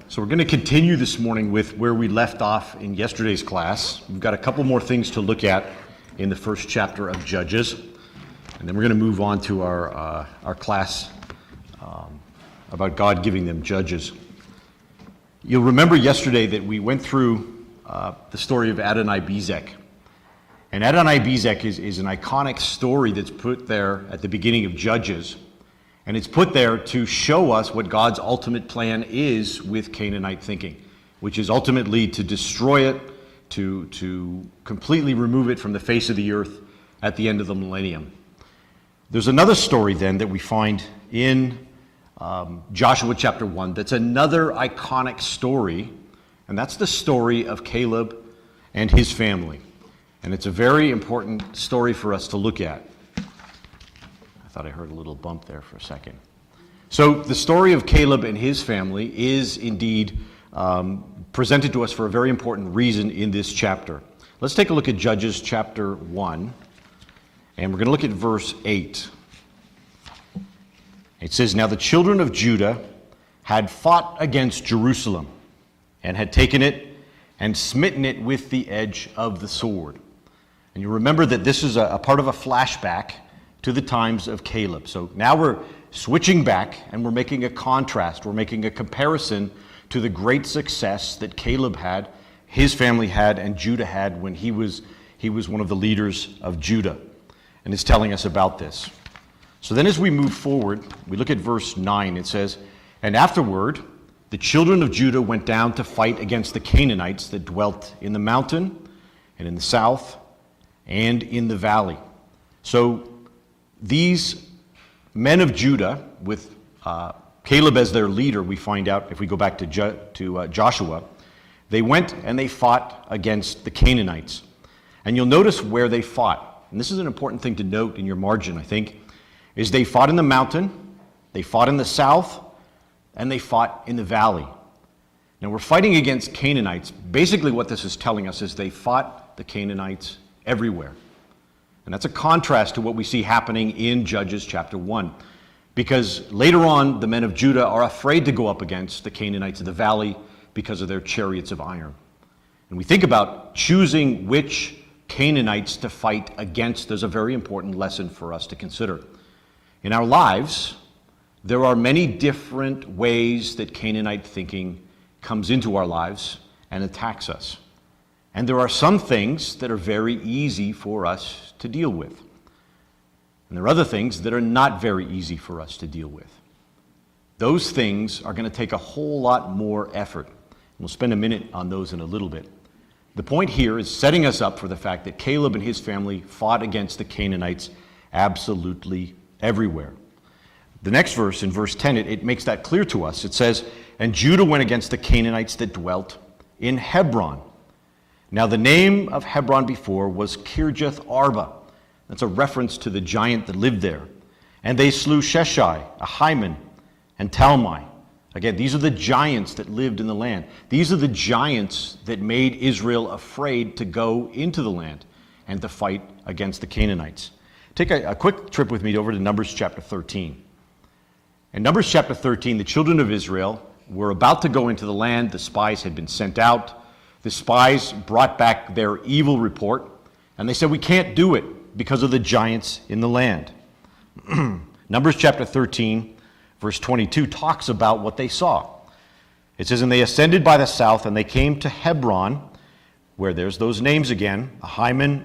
So we're going to continue this morning with where we left off in yesterday's class. We've got a couple more things to look at in the first chapter of Judges, and then we're going to move on to our class about God giving them judges. You'll remember yesterday that we went through the story of Adonai-Bezek. And Adonai-Bezek is an iconic story that's put there at the beginning of Judges. And it's put there to show us what God's ultimate plan is with Canaanite thinking, which is ultimately to destroy it, to completely remove it from the face of the earth at the end of the millennium. There's another story then that we find in Joshua chapter 1 that's another iconic story, and that's the story of Caleb and his family. And it's a very important story for us to look at. I thought I heard a little bump there for a second. So the story of Caleb and his family is indeed presented to us for a very important reason in this chapter. Let's take a look at Judges chapter 1, and we're going to look at verse 8. It says, "Now the children of Judah had fought against Jerusalem, and had taken it and smitten it with the edge of the sword." And you remember that this is a part of a flashback to the times of Caleb. So now we're switching back and we're making a contrast. We're making a comparison to the great success that Caleb had, his family had, and Judah had when he was one of the leaders of Judah. And it's telling us about this. So then as we move forward, we look at verse 9. It says, "And afterward, the children of Judah went down to fight against the Canaanites that dwelt in the mountain and in the south and in the valley." So these men of Judah, with Caleb as their leader, we find out if we go back to Joshua, they went and they fought against the Canaanites. And you'll notice where they fought. And this is an important thing to note in your margin, I think, is they fought in the mountain, they fought in the south, and they fought in the valley. Now we're fighting against Canaanites. Basically what this is telling us is they fought the Canaanites everywhere. And that's a contrast to what we see happening in Judges chapter 1. Because later on, the men of Judah are afraid to go up against the Canaanites of the valley because of their chariots of iron. And we think about choosing which Canaanites to fight against. There's a very important lesson for us to consider. In our lives, there are many different ways that Canaanite thinking comes into our lives and attacks us. And there are some things that are very easy for us to deal with. And there are other things that are not very easy for us to deal with. Those things are going to take a whole lot more effort. We'll spend a minute on those in a little bit. The point here is setting us up for the fact that Caleb and his family fought against the Canaanites absolutely everywhere. The next verse, in verse 10, it makes that clear to us. It says, "And Judah went against the Canaanites that dwelt in Hebron." Now the name of Hebron before was Kirjath Arba. That's a reference to the giant that lived there. "And they slew Sheshai, Ahiman, and Talmai." Again, these are the giants that lived in the land. These are the giants that made Israel afraid to go into the land and to fight against the Canaanites. Take a quick trip with me over to Numbers chapter 13. In Numbers chapter 13, the children of Israel were about to go into the land. The spies had been sent out. The spies brought back their evil report, and they said, "We can't do it because of the giants in the land." Numbers chapter 13, verse 22 talks about what they saw. It says, "And they ascended by the south, and they came to Hebron," where there's those names again, Ahiman,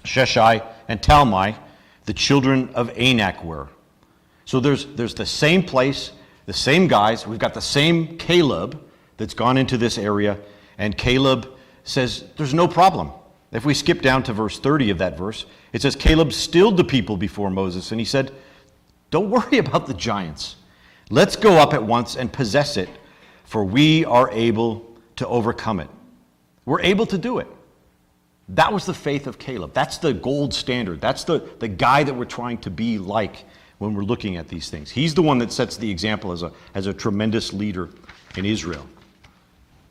Sheshai, and Talmai, the children of Anak were. So there's the same place, the same guys. We've got the same Caleb that's gone into this area. And Caleb says, there's no problem. If we skip down to verse 30 of that verse, it says, "Caleb stilled the people before Moses, and he said, 'Don't worry about the giants. Let's go up at once and possess it, for we are able to overcome it.'" We're able to do it. That was the faith of Caleb. That's the gold standard. That's the guy that we're trying to be like when we're looking at these things. He's the one that sets the example as a tremendous leader in Israel.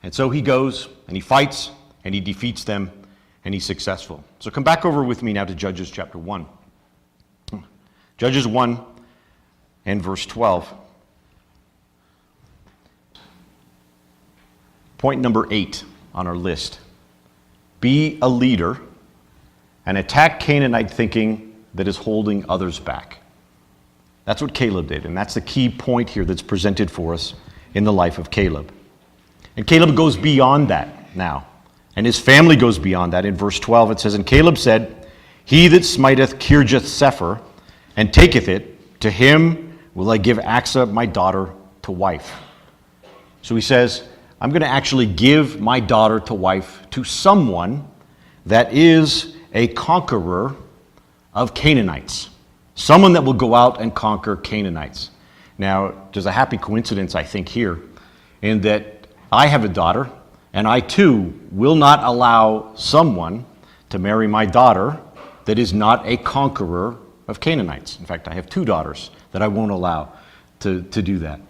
And so he goes, and he fights, and he defeats them, and he's successful. So come back over with me now to Judges chapter 1. Judges 1 and verse 12. Point number 8 on our list. Be a leader and attack Canaanite thinking that is holding others back. That's what Caleb did, and that's the key point here that's presented for us in the life of Caleb. And Caleb goes beyond that now, and his family goes beyond that. In verse 12 it says, "And Caleb said, He that smiteth Kirjath-sepher and taketh it, to him will I give Achsah my daughter to wife." So he says, I'm going to actually give my daughter to wife to someone that is a conqueror of Canaanites. Someone that will go out and conquer Canaanites. Now, there's a happy coincidence, I think, here, in that I have a daughter, and I too will not allow someone to marry my daughter that is not a conqueror of Canaanites. In fact, I have 2 daughters that I won't allow to do that.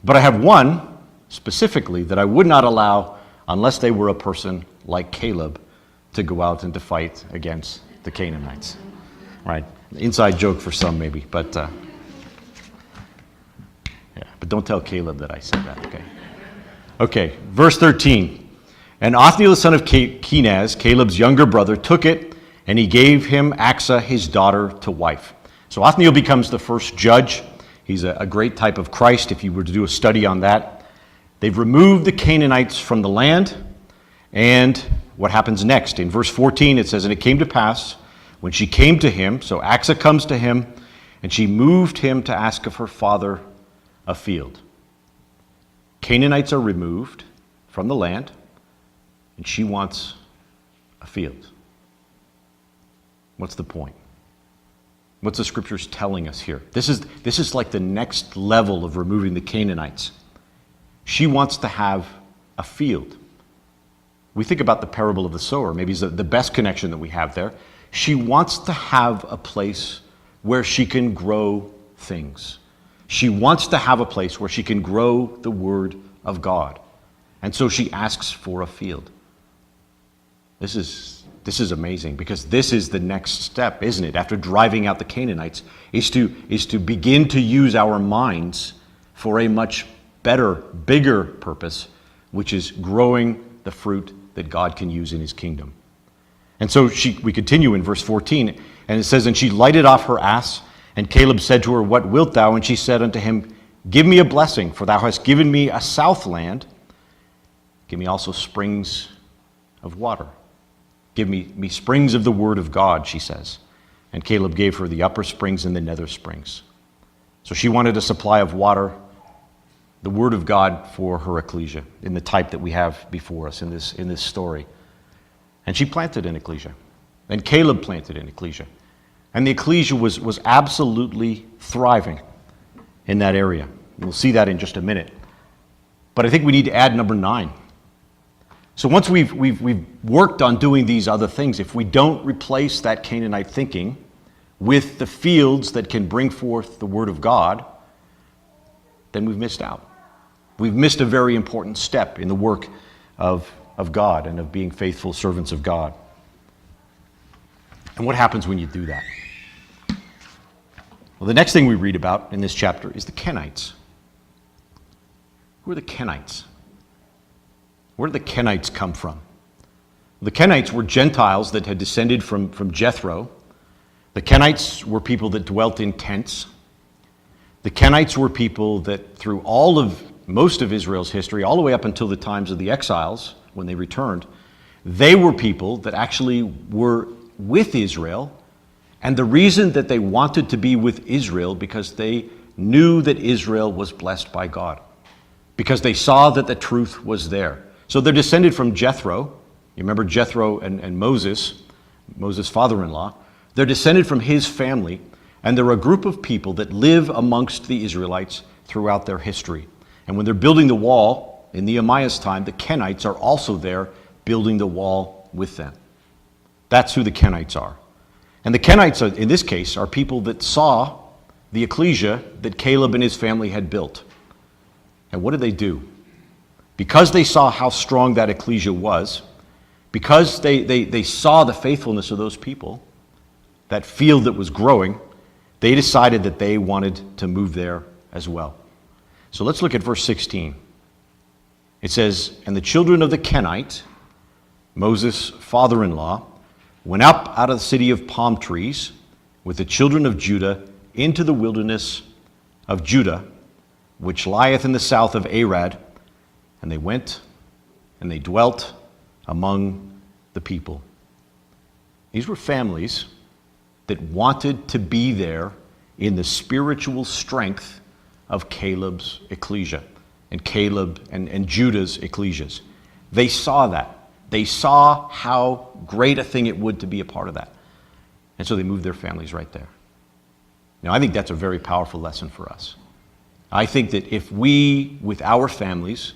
But I have one specifically that I would not allow unless they were a person like Caleb to go out and to fight against the Canaanites. Right? Inside joke for some maybe, but but don't tell Caleb that I said that, okay? Okay, verse 13. "And Othniel the son of Kenaz, Caleb's younger brother, took it, and he gave him Achsah his daughter to wife." So Othniel becomes the first judge. He's a great type of Christ if you were to do a study on that. They've removed the Canaanites from the land, and what happens next? In verse 14 it says, "And it came to pass, when she came to him," so Achsah comes to him, "and she moved him to ask of her father a field." Canaanites are removed from the land, and she wants a field. What's the point? What's the scriptures telling us here? This is like the next level of removing the Canaanites. She wants to have a field. We think about the parable of the sower. Maybe it's the best connection that we have there. She wants to have a place where she can grow things. She wants to have a place where she can grow the word of God. And so she asks for a field. This is amazing, because this is the next step, isn't it? After driving out the Canaanites, is to begin to use our minds for a much better, bigger purpose, which is growing the fruit that God can use in his kingdom. And so we continue in verse 14, and it says, "And she lighted off her ass, and Caleb said to her, What wilt thou? And she said unto him, Give me a blessing, for thou hast given me a south land. Give me also springs of water. Give me springs of the word of God," she says. And Caleb gave her the upper springs and the nether springs. So she wanted a supply of water, the word of God, for her ecclesia, in the type that we have before us in this story. And she planted an ecclesia. And Caleb planted an ecclesia. And the ecclesia was absolutely thriving in that area. We'll see that in just a minute. But I think we need to add number 9. So once we've worked on doing these other things, if we don't replace that Canaanite thinking with the fields that can bring forth the word of God, then we've missed out. We've missed a very important step in the work of God and of being faithful servants of God. And what happens when you do that? Well, the next thing we read about in this chapter is the Kenites. Who are the Kenites? Where did the Kenites come from? The Kenites were Gentiles that had descended from Jethro. The Kenites were people that dwelt in tents. The Kenites were people that through most of Israel's history, all the way up until the times of the exiles, when they returned, they were people that actually were with Israel. And the reason that they wanted to be with Israel, because they knew that Israel was blessed by God, because they saw that the truth was there. So they're descended from Jethro. You remember Jethro and Moses' father-in-law. They're descended from his family, and they're a group of people that live amongst the Israelites throughout their history. And when they're building the wall in Nehemiah's time, the Kenites are also there building the wall with them. That's who the Kenites are. And the Kenites, in this case, are people that saw the ecclesia that Caleb and his family had built. And what did they do? Because they saw how strong that ecclesia was, because they saw the faithfulness of those people, that field that was growing, they decided that they wanted to move there as well. So let's look at verse 16. It says, "And the children of the Kenite, Moses' father-in-law, went up out of the city of palm trees with the children of Judah into the wilderness of Judah, which lieth in the south of Arad. And they went and they dwelt among the people." These were families that wanted to be there in the spiritual strength of Caleb's ecclesia and Caleb and Judah's ecclesias. They saw that. They saw how great a thing it would to be a part of that. And so they moved their families right there. Now, I think that's a very powerful lesson for us. I think that if we, with our families,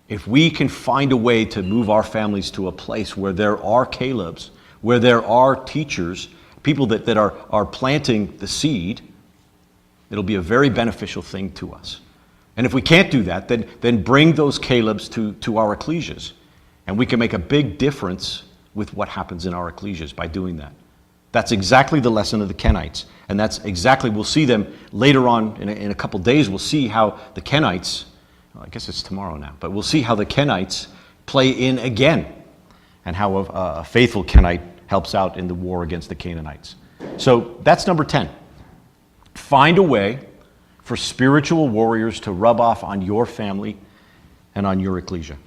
if we can find a way to move our families to a place where there are Calebs, where there are teachers, people that are planting the seed, it'll be a very beneficial thing to us. And if we can't do that, then bring those Calebs to our ecclesias. And we can make a big difference with what happens in our ecclesias by doing that. That's exactly the lesson of the Kenites. And that's exactly, we'll see them later on in a couple days, we'll see how the Kenites, well, I guess it's tomorrow now, but we'll see how the Kenites play in again and how a faithful Kenite helps out in the war against the Canaanites. So that's number 10. Find a way for spiritual warriors to rub off on your family and on your ecclesia.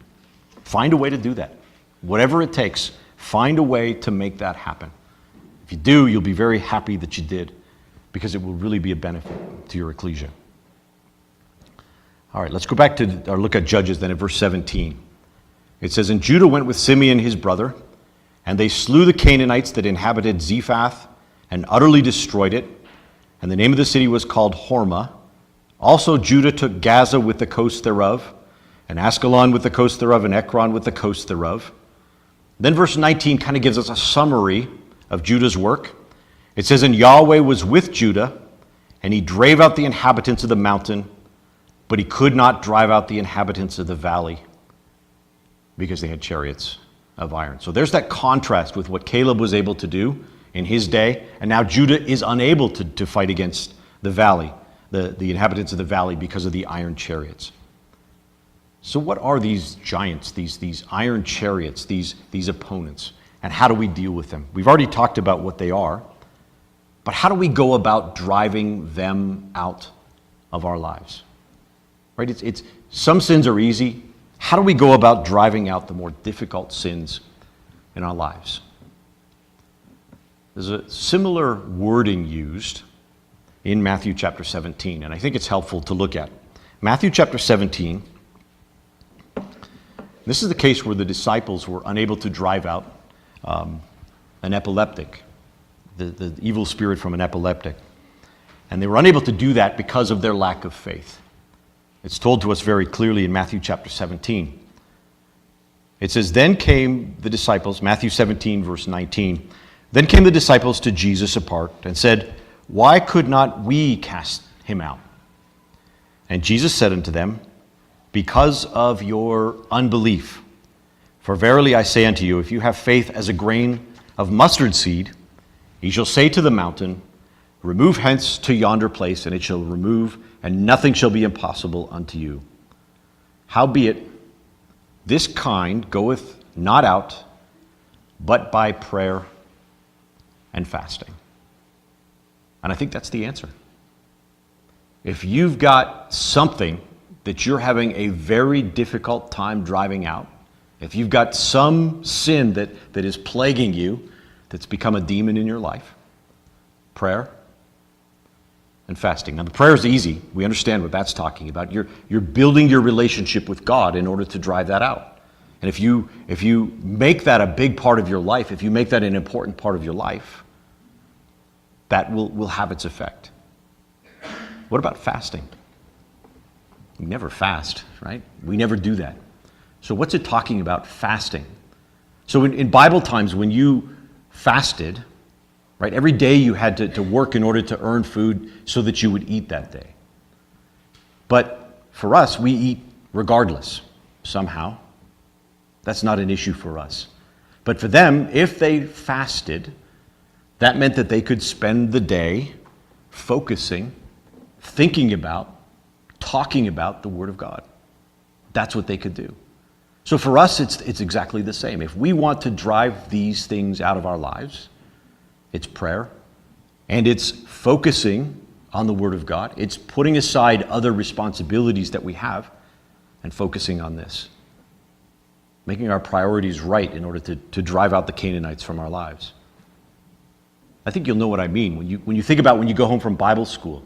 Find a way to do that. Whatever it takes, find a way to make that happen. If you do, you'll be very happy that you did, because it will really be a benefit to your ecclesia. All right, let's go back to or look at Judges then at verse 17. It says, "And Judah went with Simeon his brother, and they slew the Canaanites that inhabited Zephath and utterly destroyed it. And the name of the city was called Hormah. Also Judah took Gaza with the coast thereof, and Askelon with the coast thereof, and Ekron with the coast thereof." Then verse 19 kind of gives us a summary of Judah's work. It says, "And Yahweh was with Judah, and he drave out the inhabitants of the mountain, but he could not drive out the inhabitants of the valley, because they had chariots of iron." So there's that contrast with what Caleb was able to do in his day, and now Judah is unable to fight against the valley, the inhabitants of the valley, because of the iron chariots. So what are these giants, these iron chariots, these opponents, and how do we deal with them? We've already talked about what they are, but how do we go about driving them out of our lives? Right? It's some sins are easy. How do we go about driving out the more difficult sins in our lives? There's a similar wording used in Matthew chapter 17, and I think it's helpful to look at. Matthew chapter 17, this is the case where the disciples were unable to drive out an epileptic, the evil spirit from an epileptic. And they were unable to do that because of their lack of faith. It's told to us very clearly in Matthew chapter 17. It says, "Then came the disciples," Matthew 17, verse 19, "Then came the disciples to Jesus apart and said, Why could not we cast him out? And Jesus said unto them, Because of your unbelief. For verily I say unto you, if you have faith as a grain of mustard seed, ye shall say to the mountain, Remove hence to yonder place, and it shall remove, and nothing shall be impossible unto you. Howbeit, this kind goeth not out, but by prayer and fasting." And I think that's the answer. If you've got something that you're having a very difficult time driving out, if you've got some sin that is plaguing you, that's become a demon in your life, prayer and fasting. Now, the prayer is easy. We understand what that's talking about. You're building your relationship with God in order to drive that out. And if you make that a big part of your life, if you make that an important part of your life, that will have its effect. What about fasting? We never fast, right? We never do that. So what's it talking about, fasting? So in Bible times, when you fasted, right, every day you had to work in order to earn food so that you would eat that day. But for us, we eat regardless, somehow. That's not an issue for us. But for them, if they fasted, that meant that they could spend the day focusing, thinking about, talking about the Word of God. that's what they could do. So for us, it's exactly the same. If we want to drive these things out of our lives, it's prayer, and it's focusing on the Word of God. It's putting aside other responsibilities that we have and focusing on this. Making our priorities right in order to drive out the Canaanites from our lives. I think you'll know what I mean when you think about when you go home from Bible school,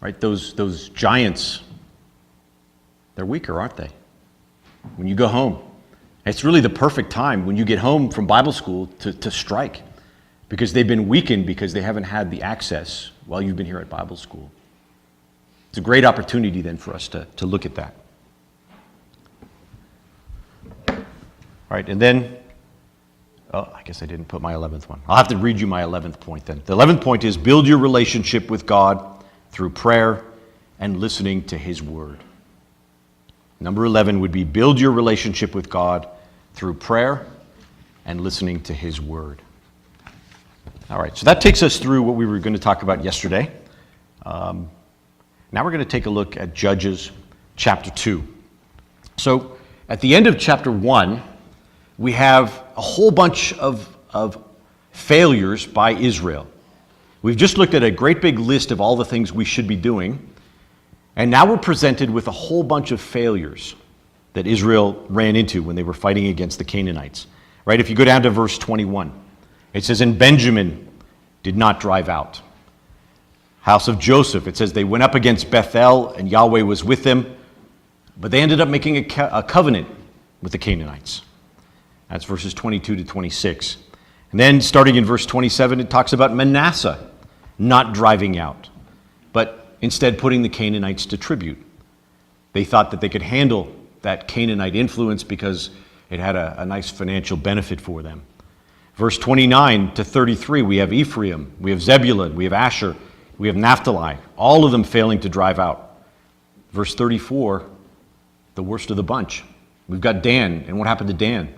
right? Those giants, they're weaker, aren't they? When you go home, it's really the perfect time when you get home from Bible school to strike, because they've been weakened because they haven't had the access while you've been here at Bible school. It's a great opportunity then for us to look at that. All right, and then, I guess I didn't put my 11th one. I'll have to read you my 11th point then. The 11th point is build your relationship with God through prayer and listening to His Word. Number 11 would be build your relationship with God through prayer and listening to His Word. All right, so that takes us through what we were going to talk about yesterday. Now we're going to take a look at Judges chapter 2. So at the end of chapter 1, we have a whole bunch of failures by Israel. We've just looked at a great big list of all the things we should be doing, and now we're presented with a whole bunch of failures that Israel ran into when they were fighting against the Canaanites. Right? If you go down to verse 21, it says, "And Benjamin did not drive out. House of Joseph," it says they went up against Bethel, and Yahweh was with them, but they ended up making a covenant with the Canaanites. That's verses 22 to 26. And then starting in verse 27, it talks about Manasseh not driving out, but instead putting the Canaanites to tribute. They thought that they could handle that Canaanite influence because it had a nice financial benefit for them. Verse 29 to 33, we have Ephraim, we have Zebulun, we have Asher, we have Naphtali, all of them failing to drive out. Verse 34, the worst of the bunch. We've got Dan, and what happened to Dan?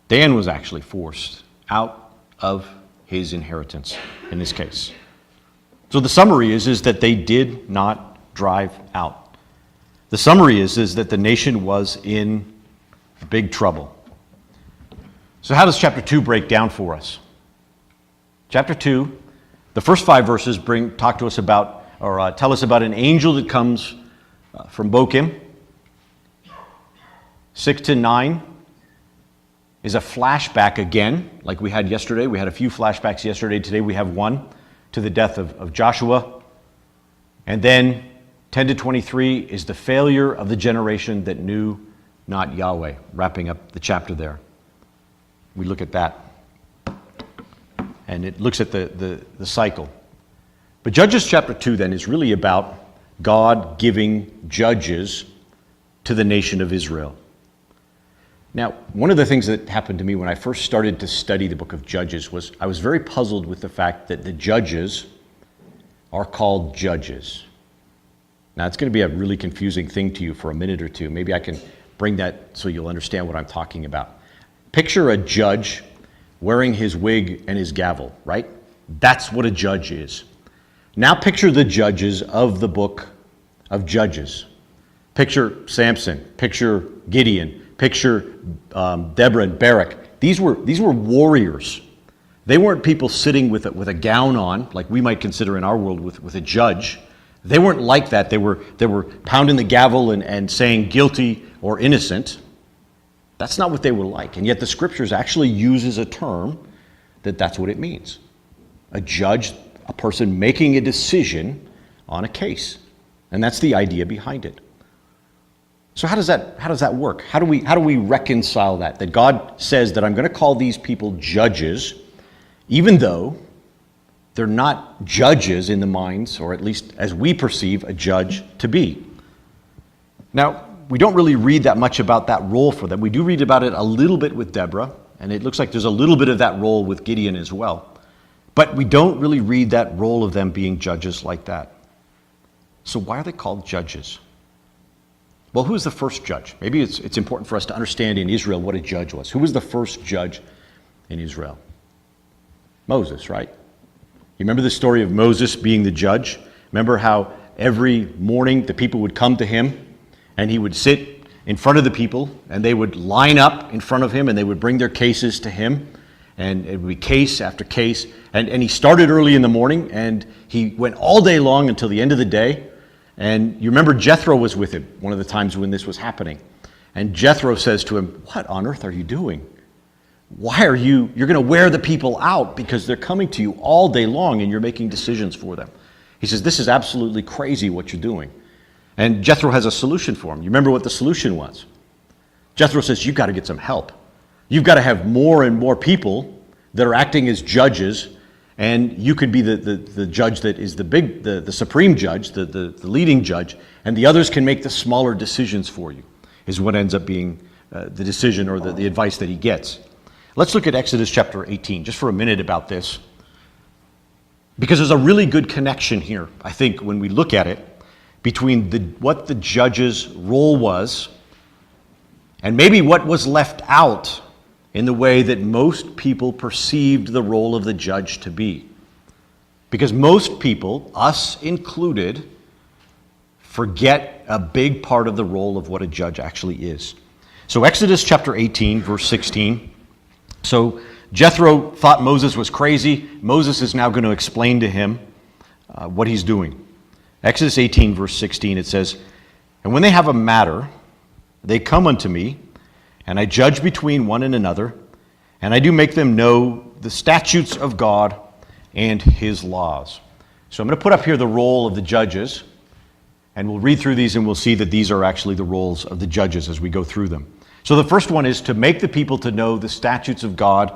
Dan was actually forced out of his inheritance in this case. So the summary is that they did not drive out. The summary is that the nation was in big trouble. So how does chapter 2 break down for us? Chapter 2, the first 5 verses talk to us about, or tell us about an angel that comes from Bochim. 6 to 9 is a flashback again, like we had yesterday. We had a few flashbacks yesterday. Today we have one to the death of Joshua. And then 10 to 23 is the failure of the generation that knew not Yahweh, wrapping up the chapter there. We look at that. And it looks at the cycle. But Judges chapter 2 then is really about God giving judges to the nation of Israel. Now, one of the things that happened to me when I first started to study the book of Judges was I was very puzzled with the fact that the judges are called judges. Now, it's going to be a really confusing thing to you for a minute or two. Maybe I can bring that so you'll understand what I'm talking about. Picture a judge wearing his wig and his gavel, right? That's what a judge is. Now picture the judges of the book of Judges. Picture Samson, picture Gideon, picture Deborah and Barak. These were warriors. They weren't people sitting with a gown on, like we might consider in our world with a judge. They weren't like that. They were pounding the gavel and saying guilty or innocent. That's not what they were like. And yet the scriptures actually uses a term that's what it means. A judge, a person making a decision on a case. And that's the idea behind it. So how does that work? How do we reconcile that? That God says that I'm going to call these people judges, even though they're not judges in the minds, or at least as we perceive a judge to be. Now, we don't really read that much about that role for them. We do read about it a little bit with Deborah, and it looks like there's a little bit of that role with Gideon as well. But we don't really read that role of them being judges like that. So why are they called judges? Well, who was the first judge? Maybe it's important for us to understand in Israel what a judge was. Who was the first judge in Israel? Moses, right? You remember the story of Moses being the judge? Remember how every morning the people would come to him and he would sit in front of the people, and they would line up in front of him, and they would bring their cases to him, and it would be case after case. And he started early in the morning, and he went all day long until the end of the day. And you remember Jethro was with him one of the times when this was happening. And Jethro says to him, "What on earth are you doing? Why are you're going to wear the people out because they're coming to you all day long and you're making decisions for them." He says, "This is absolutely crazy what you're doing." And Jethro has a solution for him. You remember what the solution was? Jethro says, "You've got to get some help. You've got to have more and more people that are acting as judges, and you could be the judge that is the supreme judge, the leading judge, and the others can make the smaller decisions for you," is what ends up being the decision or the advice that he gets. Let's look at Exodus chapter 18 just for a minute about this, because there's a really good connection here, I think, when we look at it, between what the judge's role was and maybe what was left out in the way that most people perceived the role of the judge to be. Because most people, us included, forget a big part of the role of what a judge actually is. So Exodus chapter 18, verse 16. So Jethro thought Moses was crazy. Moses is now going to explain to him what he's doing. Exodus 18, verse 16, it says, "And when they have a matter, they come unto me, and I judge between one and another, and I do make them know the statutes of God and his laws." So I'm going to put up here the role of the judges, and we'll read through these and we'll see that these are actually the roles of the judges as we go through them. So the first one is to make the people to know the statutes of God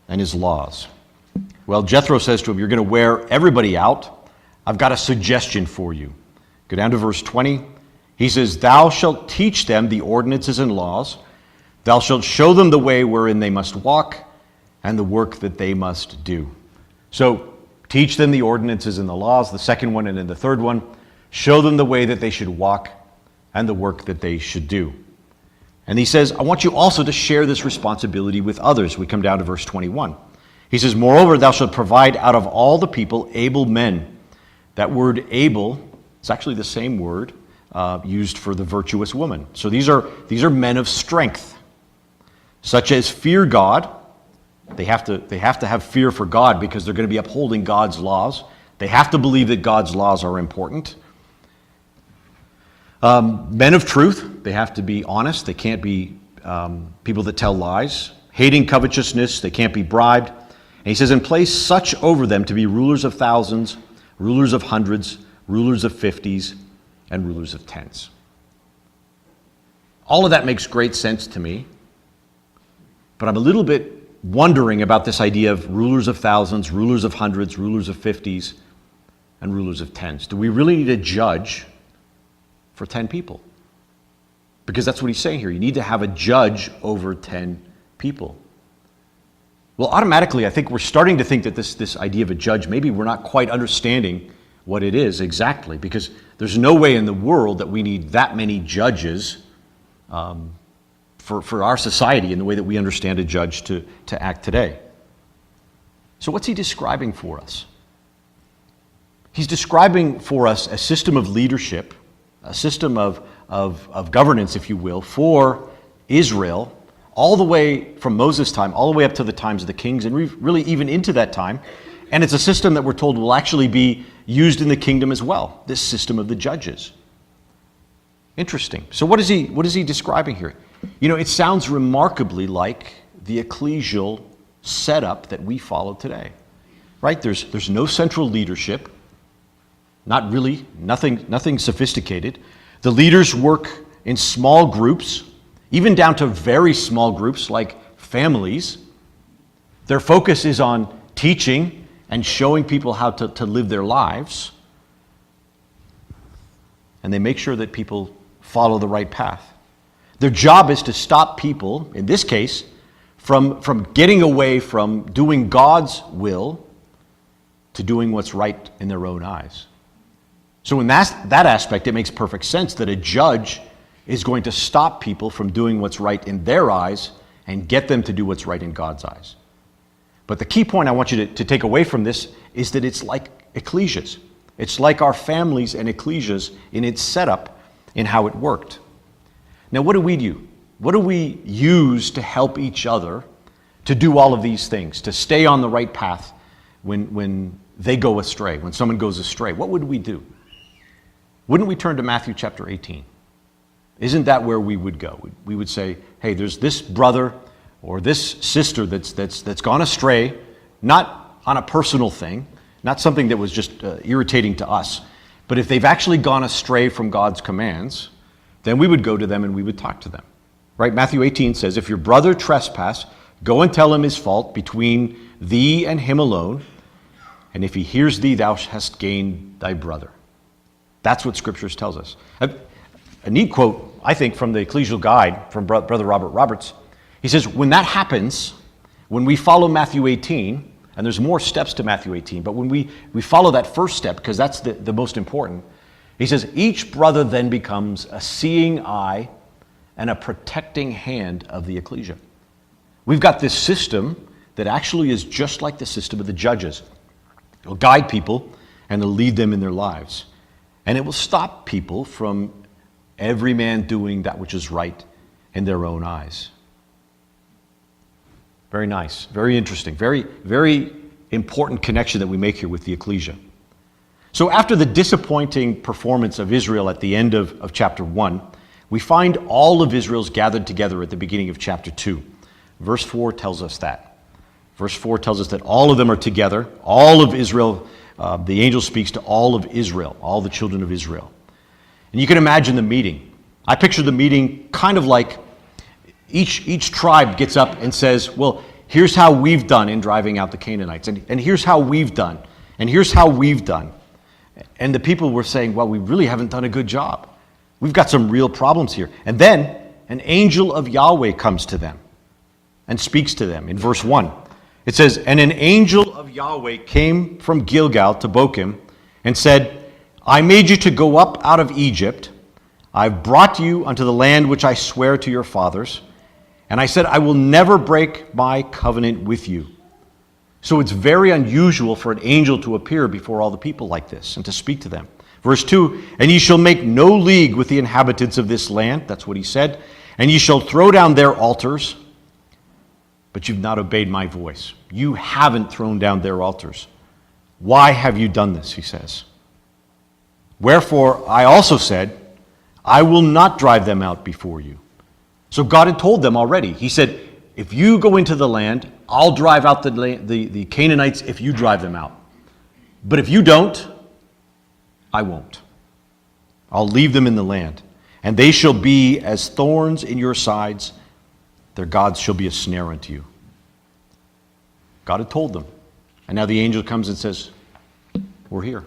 and his laws. Well, Jethro says to him, "You're going to wear everybody out. I've got a suggestion for you." Go down to verse 20. He says, "Thou shalt teach them the ordinances and laws. Thou shalt show them the way wherein they must walk and the work that they must do." So teach them the ordinances and the laws, the second one, and then the third one, show them the way that they should walk and the work that they should do. And he says, "I want you also to share this responsibility with others." We come down to verse 21. He says, "Moreover, thou shalt provide out of all the people able men." That word able is actually the same word used for the virtuous woman. So these are men of strength, such as fear God. They have to have fear for God because they're going to be upholding God's laws. They have to believe that God's laws are important. Men of truth, they have to be honest. They can't be people that tell lies. Hating covetousness, they can't be bribed. And he says, "And place such over them to be rulers of thousands, rulers of hundreds, rulers of 50s, and rulers of tens." All of that makes great sense to me, but I'm a little bit wondering about this idea of rulers of thousands, rulers of hundreds, rulers of 50s, and rulers of tens. Do we really need a judge for 10 people? Because that's what he's saying here. You need to have a judge over 10 people. Well, automatically, I think we're starting to think that this idea of a judge, maybe we're not quite understanding what it is exactly, because there's no way in the world that we need that many judges for our society in the way that we understand a judge to act today. So what's he describing for us? He's describing for us a system of leadership, a system of governance, if you will, for Israel, all the way from Moses' time, all the way up to the times of the kings, and really even into that time. And it's a system that we're told will actually be used in the kingdom as well, this system of the judges. Interesting. So what is he describing here? You know, it sounds remarkably like the ecclesial setup that we follow today, right? There's no central leadership, not really, nothing sophisticated. The leaders work in small groups, even down to very small groups like families. Their focus is on teaching and showing people how to live their lives. And they make sure that people follow the right path. Their job is to stop people, in this case, from getting away from doing God's will to doing what's right in their own eyes. So in that aspect, it makes perfect sense that a judge is going to stop people from doing what's right in their eyes and get them to do what's right in God's eyes. But the key point I want you to take away from this is that it's like ecclesias. It's like our families and ecclesias in its setup in how it worked. Now, what do we do? What do we use to help each other to do all of these things, to stay on the right path when they go astray, when someone goes astray? What would we do? Wouldn't we turn to Matthew chapter 18? Isn't that where we would go? We would say, hey, there's this brother or this sister that's gone astray, not on a personal thing, not something that was just irritating to us, but if they've actually gone astray from God's commands, then we would go to them and we would talk to them. Right? Matthew 18 says, if your brother trespass, go and tell him his fault between thee and him alone, and if he hears thee, thou hast gained thy brother. That's what Scriptures tells us. A neat quote, I think, from the Ecclesial Guide from Brother Robert Roberts. He says, when that happens, when we follow Matthew 18, and there's more steps to Matthew 18, but when we follow that first step, because that's the most important, he says, each brother then becomes a seeing eye and a protecting hand of the ecclesia. We've got this system that actually is just like the system of the judges. It'll guide people and it'll lead them in their lives. And it will stop people from every man doing that which is right in their own eyes. Very nice, very interesting, very, very important connection that we make here with the ecclesia. So after the disappointing performance of Israel at the end of chapter 1, we find all of Israel's gathered together at the beginning of chapter 2. Verse 4 tells us that. Verse 4 tells us that all of them are together. All of Israel, the angel speaks to all of Israel, all the children of Israel. And you can imagine the meeting. I picture the meeting kind of like each tribe gets up and says, well, here's how we've done in driving out the Canaanites. And here's how we've done. And here's how we've done. And the people were saying, well, we really haven't done a good job. We've got some real problems here. And then an angel of Yahweh comes to them and speaks to them. In verse 1, it says, and an angel of Yahweh came from Gilgal to Bochim and said, I made you to go up out of Egypt. I've brought you unto the land which I swear to your fathers. And I said, I will never break my covenant with you. So it's very unusual for an angel to appear before all the people like this and to speak to them. Verse 2, and ye shall make no league with the inhabitants of this land. That's what he said. And ye shall throw down their altars. But you've not obeyed my voice. You haven't thrown down their altars. Why have you done this, he says. Wherefore I also said, I will not drive them out before you. So God had told them already. He said, if you go into the land, I'll drive out the Canaanites if you drive them out. But if you don't, I won't. I'll leave them in the land. And they shall be as thorns in your sides. Their gods shall be a snare unto you. God had told them. And now the angel comes and says, we're here.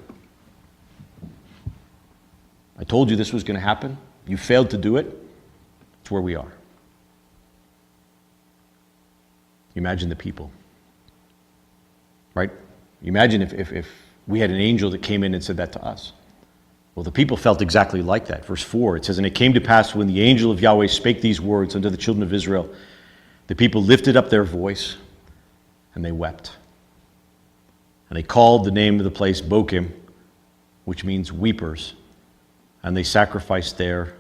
I told you this was going to happen. You failed to do it. It's where we are. You imagine the people. Right? You imagine if we had an angel that came in and said that to us. Well, the people felt exactly like that. Verse 4, it says, and it came to pass when the angel of Yahweh spake these words unto the children of Israel, the people lifted up their voice, and they wept. And they called the name of the place Bochim, which means weepers, and they sacrificed there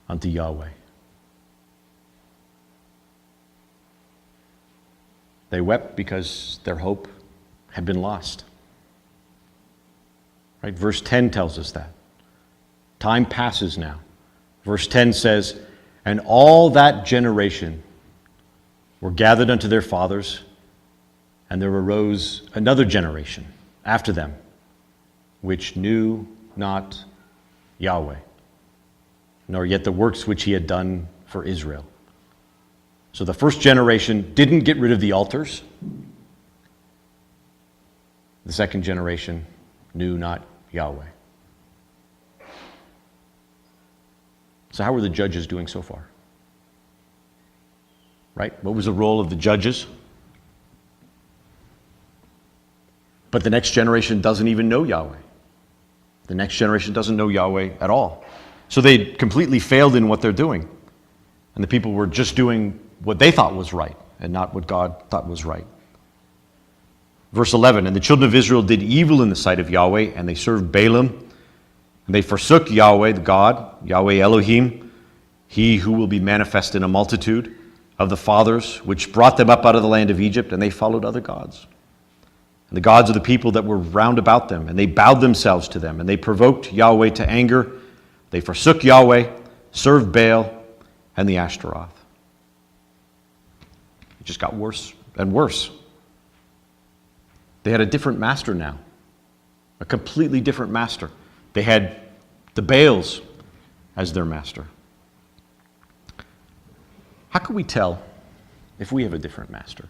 unto Yahweh. They wept because their hope had been lost. Right? Verse 10 tells us that. Time passes now. Verse 10 says, and all that generation were gathered unto their fathers, and there arose another generation after them, which knew not Yahweh, nor yet the works which he had done for Israel. So the first generation didn't get rid of the altars. The second generation knew not Yahweh. So how were the judges doing so far? Right? What was the role of the judges? But the next generation doesn't even know Yahweh. The next generation doesn't know Yahweh at all. So they completely failed in what they're doing. And the people were just doing what they thought was right and not what God thought was right. Verse 11, and the children of Israel did evil in the sight of Yahweh, and they served Balaam, and they forsook Yahweh, the God, Yahweh Elohim, he who will be manifest in a multitude of the fathers, which brought them up out of the land of Egypt, and they followed other gods. And the gods of the people that were round about them, and they bowed themselves to them, and they provoked Yahweh to anger. They forsook Yahweh, served Baal and the Ashtaroth. It just got worse and worse. They had a different master now, a completely different master. They had the Baals as their master. How could we tell if we have a different master?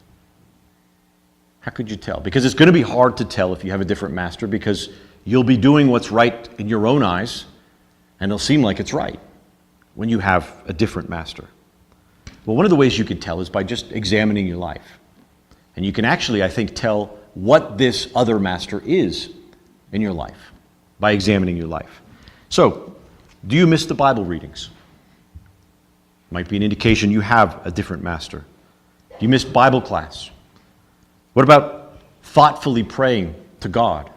How could you tell? Because it's going to be hard to tell if you have a different master, because you'll be doing what's right in your own eyes, and it'll seem like it's right when you have a different master. Well, one of the ways you could tell is by just examining your life. And you can actually, I think, tell what this other master is in your life by examining your life. So, do you miss the Bible readings? Might be an indication you have a different master. Do you miss Bible class? What about thoughtfully praying to God?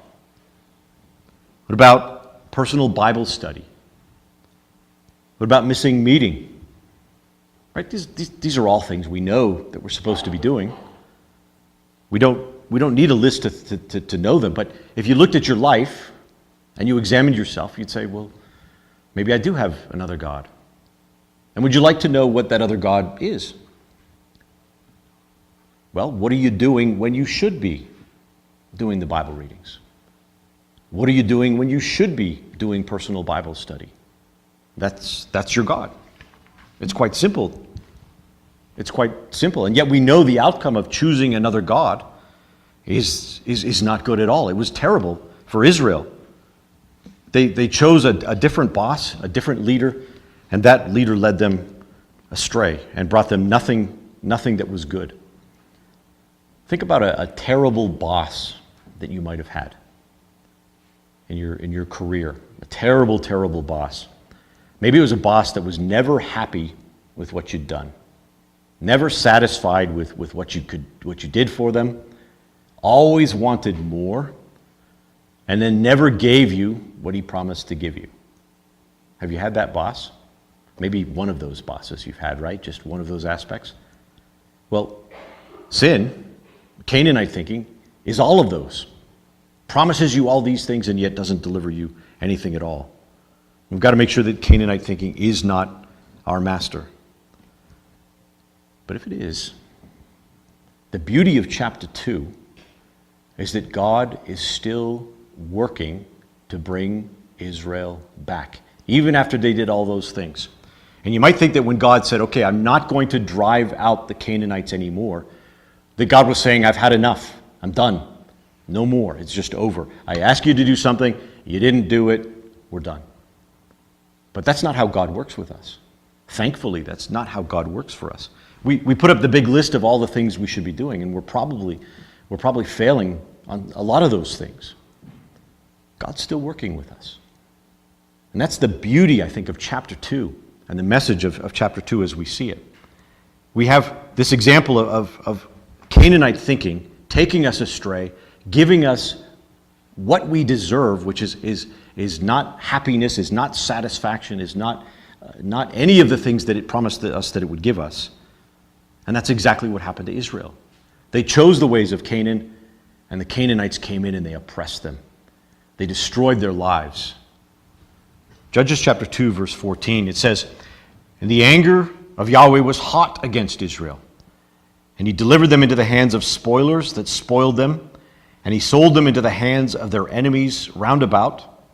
What about personal Bible study? What about missing meeting? Right? These are all things we know that we're supposed to be doing. We don't need a list to know them, but if you looked at your life and you examined yourself, you'd say, well, maybe I do have another God. And would you like to know what that other God is? Well, what are you doing when you should be doing the Bible readings? What are you doing when you should be doing personal Bible study? That's your God. It's quite simple. It's quite simple. And yet we know the outcome of choosing another God is not good at all. It was terrible for Israel. They chose a different boss, a different leader, and that leader led them astray and brought them nothing that was good. Think about a terrible boss that you might have had in your career. A terrible, terrible boss. Maybe it was a boss that was never happy with what you'd done, never satisfied with what you did for them, always wanted more, and then never gave you what he promised to give you. Have you had that boss? Maybe one of those bosses you've had, right? Just one of those aspects. Well, sin, Canaanite thinking, is all of those. Promises you all these things and yet doesn't deliver you anything at all. We've got to make sure that Canaanite thinking is not our master. But if it is, the beauty of chapter 2 is that God is still working to bring Israel back, even after they did all those things. And you might think that when God said, okay, I'm not going to drive out the Canaanites anymore, that God was saying, I've had enough. I'm done. No more. It's just over. I asked you to do something. You didn't do it. We're done. But that's not how God works with us. Thankfully, that's not how God works for us. We put up the big list of all the things we should be doing, and we're probably failing on a lot of those things. God's still working with us. And that's the beauty, I think, of chapter 2 and the message of chapter 2 as we see it. We have this example of Canaanite thinking taking us astray, giving us what we deserve, which is not happiness, is not satisfaction, is not any of the things that it promised us that it would give us. And that's exactly what happened to Israel. They chose the ways of Canaan, and the Canaanites came in and they oppressed them. They destroyed their lives. Judges chapter 2, verse 14, it says, "And the anger of Yahweh was hot against Israel, and he delivered them into the hands of spoilers that spoiled them, and he sold them into the hands of their enemies round about."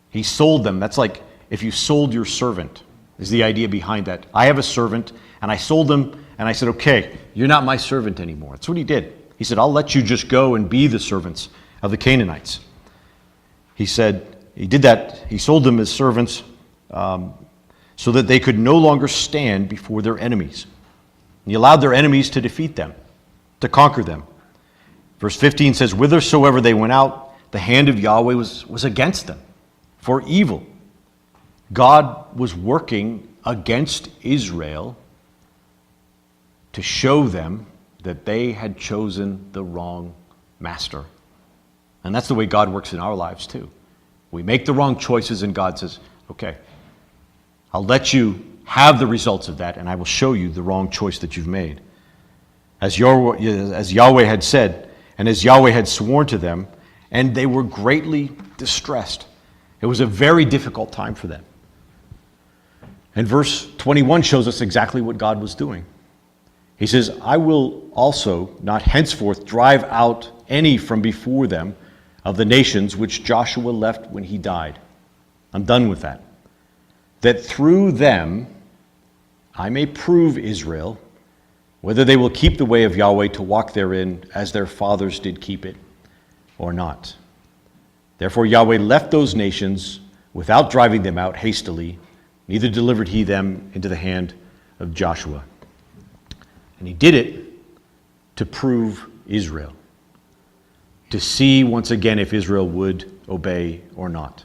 He sold them. That's like if you sold your servant, is the idea behind that. I have a servant, and I sold him, and I said, okay, you're not my servant anymore. That's what he did. He said, I'll let you just go and be the servants of the Canaanites. He said, he did that. He sold them as servants so that they could no longer stand before their enemies. And he allowed their enemies to defeat them, to conquer them. Verse 15 says, whithersoever they went out, the hand of Yahweh was against them for evil. God was working against Israel to show them that they had chosen the wrong master. And that's the way God works in our lives too. We make the wrong choices and God says, okay, I'll let you have the results of that, and I will show you the wrong choice that you've made. As Yahweh had said, and as Yahweh had sworn to them, and they were greatly distressed. It was a very difficult time for them. And verse 21 shows us exactly what God was doing. He says, I will also not henceforth drive out any from before them of the nations which Joshua left when he died. I'm done with that. That through them I may prove Israel, whether they will keep the way of Yahweh to walk therein as their fathers did keep it, or not. Therefore Yahweh left those nations without driving them out hastily, neither delivered he them into the hand of Joshua. And he did it to prove Israel, to see once again if Israel would obey or not.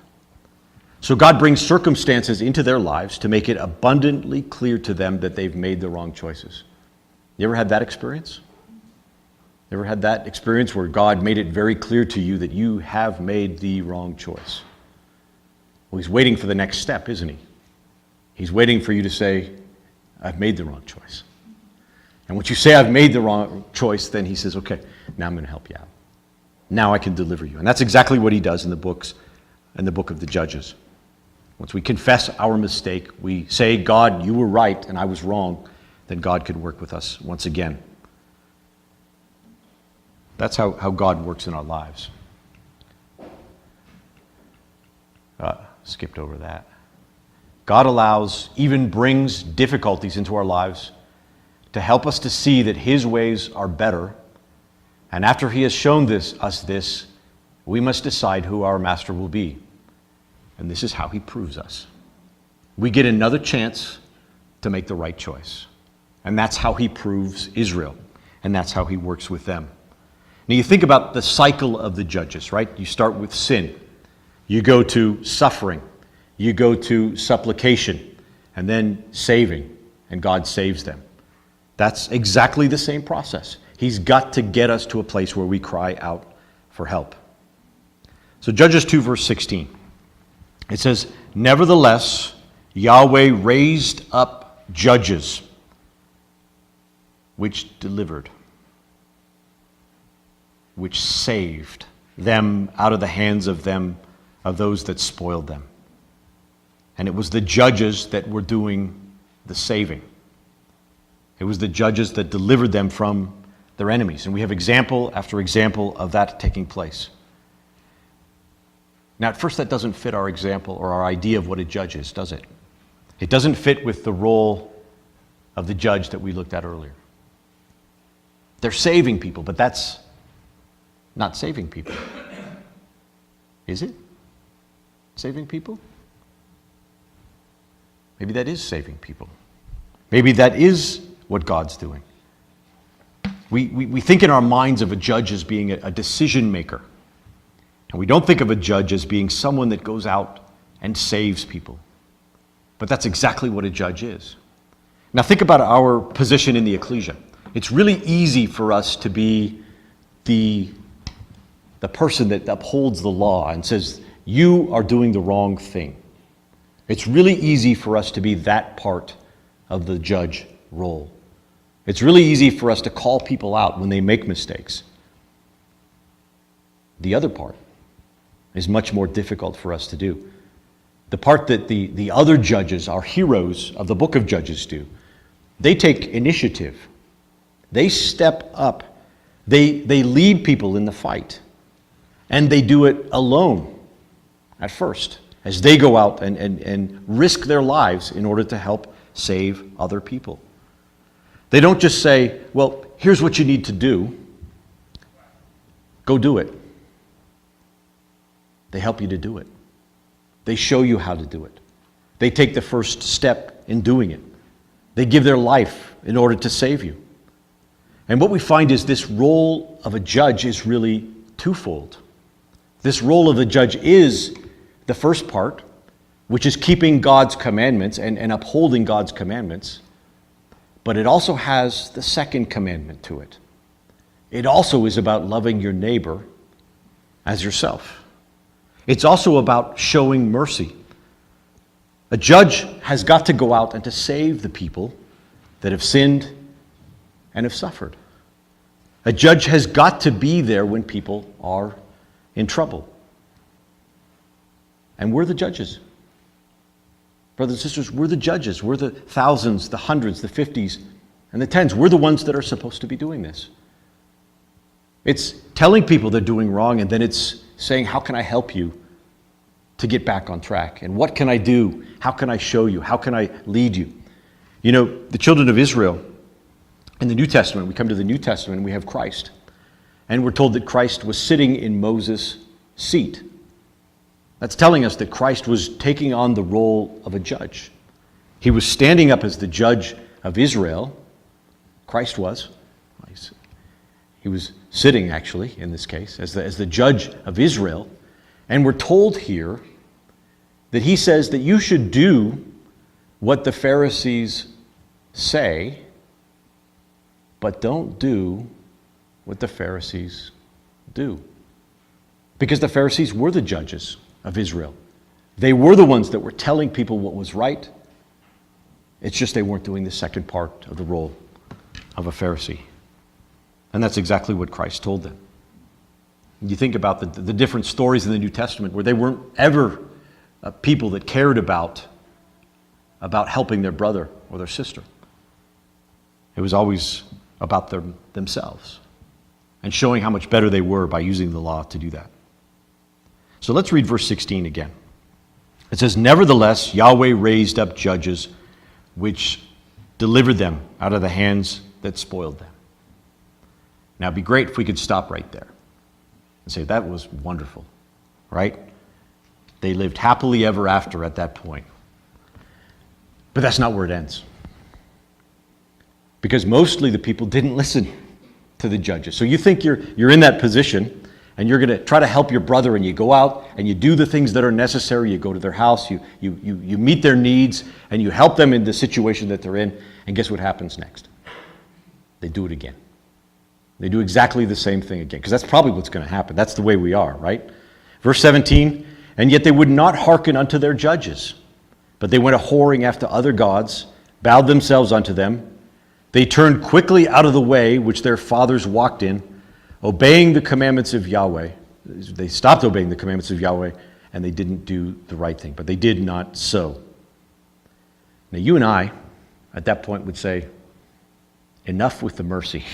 So God brings circumstances into their lives to make it abundantly clear to them that they've made the wrong choices. You ever had that experience? Ever had that experience where God made it very clear to you that you have made the wrong choice? Well, he's waiting for the next step, isn't he? He's waiting for you to say, I've made the wrong choice. And once you say I've made the wrong choice, then he says, okay, now I'm going to help you out. Now I can deliver you. And that's exactly what he does in the book of the Judges. Once we confess our mistake, we say, God, you were right and I was wrong, then God can work with us once again. That's how God works in our lives. Skipped over that. God allows, even brings difficulties into our lives to help us to see that his ways are better. And after he has shown us this, we must decide who our master will be. And this is how he proves us. We get another chance to make the right choice. And that's how he proves Israel. And that's how he works with them. Now you think about the cycle of the judges, right? You start with sin. You go to suffering. You go to supplication. And then saving. And God saves them. That's exactly the same process. He's got to get us to a place where we cry out for help. So Judges 2 verse 16. It says, nevertheless, Yahweh raised up judges which delivered, which saved them out of the hands of those that spoiled them. And it was the judges that were doing the saving. It was the judges that delivered them from their enemies. And we have example after example of that taking place. Now, at first, that doesn't fit our example or our idea of what a judge is, does it? It doesn't fit with the role of the judge that we looked at earlier. They're saving people, but that's not saving people. Is it? Saving people? Maybe that is saving people. Maybe that is what God's doing. We think in our minds of a judge as being a decision maker. And we don't think of a judge as being someone that goes out and saves people. But that's exactly what a judge is. Now think about our position in the ecclesia. It's really easy for us to be the person that upholds the law and says, you are doing the wrong thing. It's really easy for us to be that part of the judge role. It's really easy for us to call people out when they make mistakes. The other part is much more difficult for us to do. The part that the other judges, our heroes of the book of Judges do, they take initiative. They step up. They lead people in the fight. And they do it alone at first, as they go out and risk their lives in order to help save other people. They don't just say, well, here's what you need to do. Go do it. They help you to do it. They show you how to do it. They take the first step in doing it. They give their life in order to save you. And what we find is this role of a judge is really twofold. This role of the judge is the first part, which is keeping God's commandments and upholding God's commandments. But it also has the second commandment to it. It also is about loving your neighbor as yourself. It's also about showing mercy. A judge has got to go out and to save the people that have sinned and have suffered. A judge has got to be there when people are in trouble. And we're the judges. Brothers and sisters, we're the judges. We're the thousands, the hundreds, the 50s, and the 10s. We're the ones that are supposed to be doing this. It's telling people they're doing wrong, and then it's saying, how can I help you to get back on track? And what can I do? How can I show you? How can I lead you? You know, the children of Israel in the New Testament, we come to the New Testament and we have Christ. And we're told that Christ was sitting in Moses' seat. That's telling us that Christ was taking on the role of a judge. He was standing up as the judge of Israel. Christ was. He was sitting, actually, in this case, as the judge of Israel. And we're told here that he says that you should do what the Pharisees say, but don't do what the Pharisees do. Because the Pharisees were the judges of Israel. They were the ones that were telling people what was right. It's just they weren't doing the second part of the role of a Pharisee. And that's exactly what Christ told them. You think about the different stories in the New Testament where they weren't ever people that cared about helping their brother or their sister. It was always about themselves and showing how much better they were by using the law to do that. So let's read verse 16 again. It says, "Nevertheless, Yahweh raised up judges which delivered them out of the hands that spoiled them." Now, it'd be great if we could stop right there and say, that was wonderful, right? They lived happily ever after at that point. But that's not where it ends. Because mostly the people didn't listen to the judges. So you think you're in that position and you're going to try to help your brother, and you go out and you do the things that are necessary. You go to their house, you meet their needs, and you help them in the situation that they're in. And guess what happens next? They do it again. They do exactly the same thing again, because that's probably what's going to happen. That's the way we are, right? Verse 17, "And yet they would not hearken unto their judges, but they went a-whoring after other gods, bowed themselves unto them. They turned quickly out of the way which their fathers walked in, obeying the commandments of Yahweh." They stopped obeying the commandments of Yahweh, and they didn't do the right thing, but they did not so. Now you and I, at that point, would say, enough with the mercy.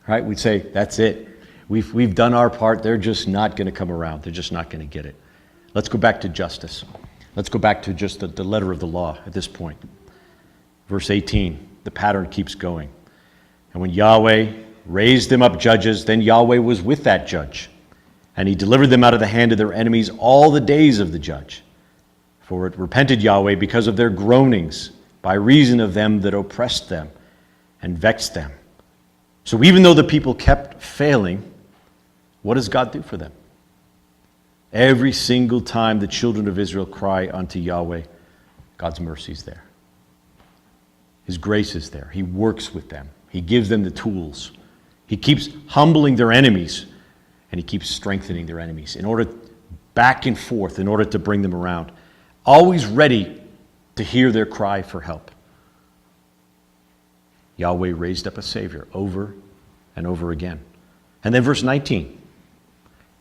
Right? We'd say, that's it. We've done our part. They're just not going to come around. They're just not going to get it. Let's go back to justice. Let's go back to just the letter of the law at this point. Verse 18, the pattern keeps going. "And when Yahweh raised them up judges, then Yahweh was with that judge, and he delivered them out of the hand of their enemies all the days of the judge. For it repented Yahweh because of their groanings, by reason of them that oppressed them and vexed them." So even though the people kept failing, what does God do for them? Every single time the children of Israel cry unto Yahweh, God's mercy is there. His grace is there. He works with them. He gives them the tools. He keeps humbling their enemies, and he keeps strengthening their enemies in order, back and forth, in order to bring them around. Always ready to hear their cry for help. Yahweh raised up a Savior over and over again. And then verse 19.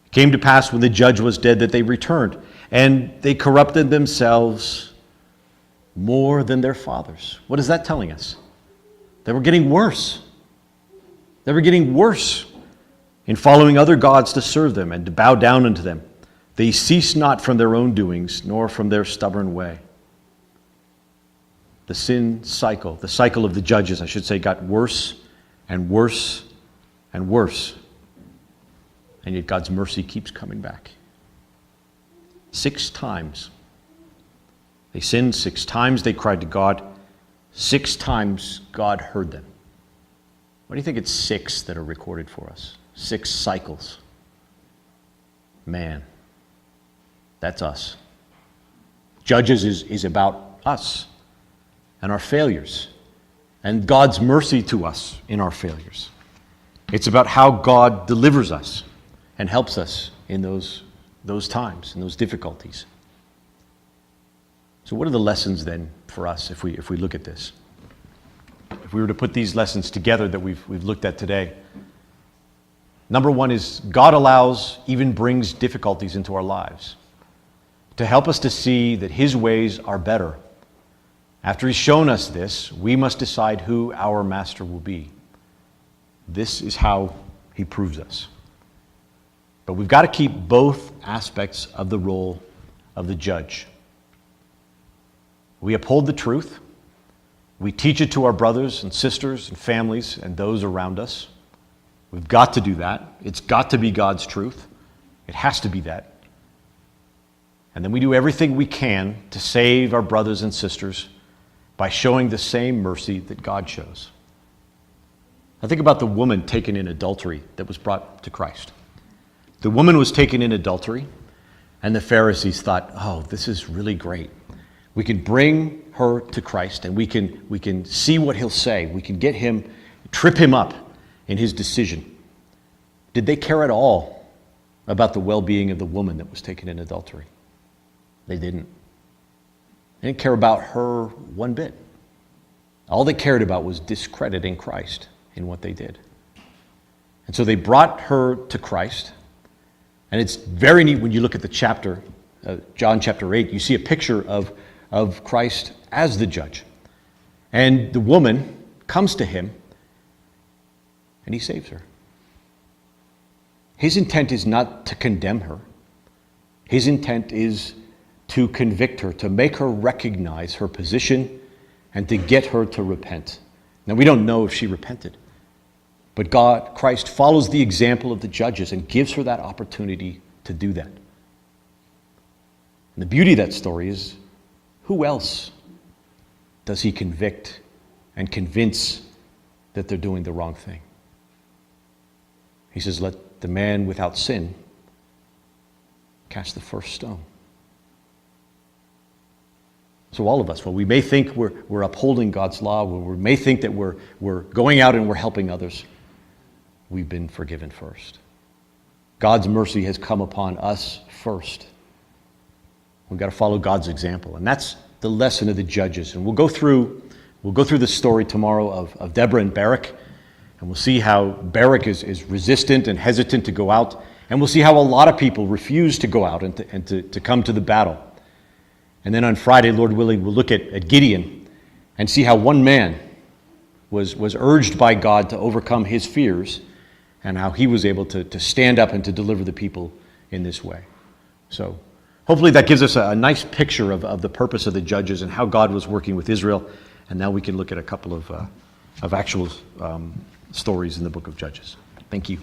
"It came to pass when the judge was dead that they returned, and they corrupted themselves more than their fathers." What is that telling us? They were getting worse. They were getting worse in following other gods to serve them and to bow down unto them. They ceased not from their own doings, nor from their stubborn way. The sin cycle, the cycle of the judges, I should say, got worse and worse and worse. And yet God's mercy keeps coming back. 6 times. They sinned 6 times. They cried to God. 6 times God heard them. Why do you think it's 6 that are recorded for us? 6 cycles. Man, that's us. Judges is about us and our failures, and God's mercy to us in our failures. It's about how God delivers us and helps us in those times, in those difficulties. So what are the lessons then for us if we look at this? If we were to put these lessons together that we've looked at today, number one is God allows, even brings difficulties into our lives to help us to see that his ways are better. After he's shown us this, we must decide who our master will be. This is how he proves us. But we've got to keep both aspects of the role of the judge. We uphold the truth. We teach it to our brothers and sisters and families and those around us. We've got to do that. It's got to be God's truth. It has to be that. And then we do everything we can to save our brothers and sisters by showing the same mercy that God shows. I think about the woman taken in adultery that was brought to Christ. The woman was taken in adultery, and the Pharisees thought, oh, this is really great. We can bring her to Christ, and we can see what he'll say. We can get him, trip him up in his decision. Did they care at all about the well-being of the woman that was taken in adultery? They didn't. They didn't care about her one bit. All they cared about was discrediting Christ in what they did. And so they brought her to Christ. And it's very neat when you look at the chapter, John chapter 8, you see a picture of Christ as the judge. And the woman comes to him, and he saves her. His intent is not to condemn her. His intent is to convict her, to make her recognize her position, and to get her to repent. Now, we don't know if she repented, but Christ follows the example of the judges and gives her that opportunity to do that. And the beauty of that story is, who else does he convict and convince that they're doing the wrong thing? He says, let the man without sin cast the first stone. So all of us, while we may think we're upholding God's law, we may think that we're going out and we're helping others, we've been forgiven first. God's mercy has come upon us first. We've got to follow God's example. And that's the lesson of the judges. And we'll go through the story tomorrow of Deborah and Barak. And we'll see how Barak is resistant and hesitant to go out. And we'll see how a lot of people refuse to go out and to come to the battle. And then on Friday, Lord willing, we'll look at Gideon and see how one man was urged by God to overcome his fears and how he was able to stand up and to deliver the people in this way. So hopefully that gives us a nice picture of the purpose of the judges and how God was working with Israel. And now we can look at a couple of actual stories in the book of Judges. Thank you.